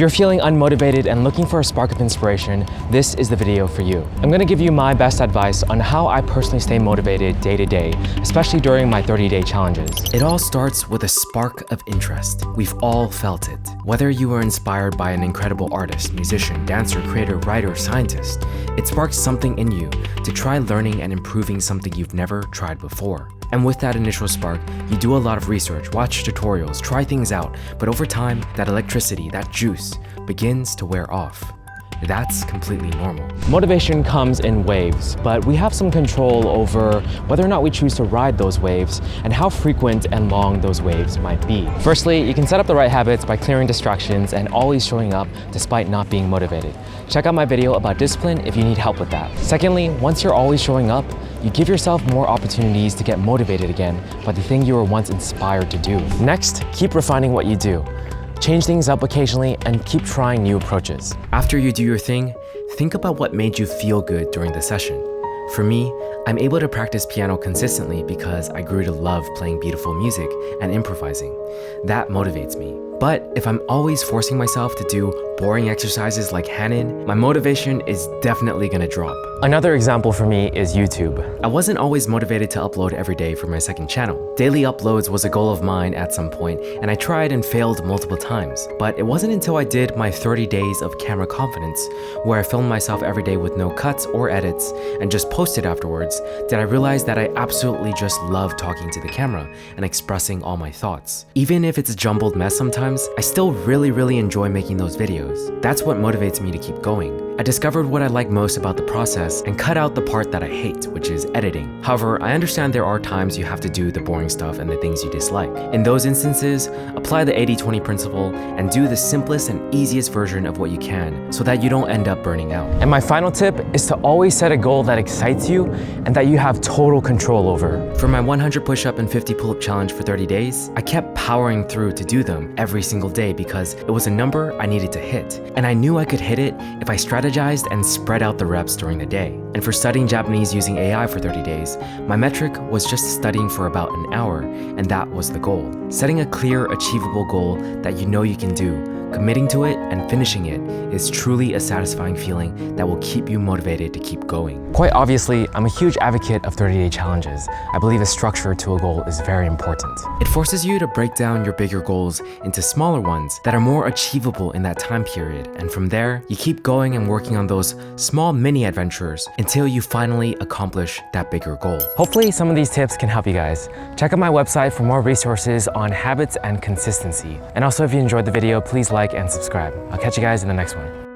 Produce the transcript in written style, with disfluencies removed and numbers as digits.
you're feeling unmotivated and looking for a spark of inspiration, this is the video for you. I'm going to give you my best advice on how I personally stay motivated day to day, especially during my 30-day challenges. It all starts with a spark of interest. We've all felt it. Whether you were inspired by an incredible artist, musician, dancer, creator, writer, scientist, it sparks something in you to try learning and improving something you've never tried before. And with that initial spark, you do a lot of research, watch tutorials, try things out, but over time, that electricity, that juice, begins to wear off. That's completely normal. Motivation comes in waves, but we have some control over whether or not we choose to ride those waves and how frequent and long those waves might be. Firstly, you can set up the right habits by clearing distractions and always showing up despite not being motivated. Check out my video about discipline if you need help with that. Secondly, once you're always showing up, you give yourself more opportunities to get motivated again by the thing you were once inspired to do. Next, keep refining what you do. Change things up occasionally and keep trying new approaches. After you do your thing, think about what made you feel good during the session. For me, I'm able to practice piano consistently because I grew to love playing beautiful music and improvising. That motivates me. But if I'm always forcing myself to do boring exercises like Hanin, my motivation is definitely gonna drop. Another example for me is YouTube. I wasn't always motivated to upload every day for my second channel. Daily uploads was a goal of mine at some point, and I tried and failed multiple times. But it wasn't until I did my 30 days of camera confidence, where I filmed myself every day with no cuts or edits and just posted afterwards, that I realized that I absolutely just love talking to the camera and expressing all my thoughts. Even if it's a jumbled mess sometimes, I still really enjoy making those videos. That's what motivates me to keep going. I discovered what I like most about the process and cut out the part that I hate, which is editing. However, I understand there are times you have to do the boring stuff and the things you dislike. In those instances, apply the 80-20 principle and do the simplest and easiest version of what you can so that you don't end up burning out. And my final tip is to always set a goal that excites you and that you have total control over. For my 100 push-up and 50 pull-up challenge for 30 days, I kept powering through to do them every single day because it was a number I needed to hit. And I knew I could hit it if I strategized and spread out the reps during the day. And for studying Japanese using AI for 30 days, my metric was just studying for about an hour, and that was the goal. Setting a clear, achievable goal that you know you can do, committing to it and finishing it is truly a satisfying feeling that will keep you motivated to keep going. Quite obviously, I'm a huge advocate of 30-day challenges. I believe a structure to a goal is very important. It forces you to break down your bigger goals into smaller ones that are more achievable in that time period. And from there, you keep going and working on those small mini adventures until you finally accomplish that bigger goal. Hopefully some of these tips can help you guys. Check out my website for more resources on habits and consistency. And also if you enjoyed the video, please like and subscribe. I'll catch you guys in the next one.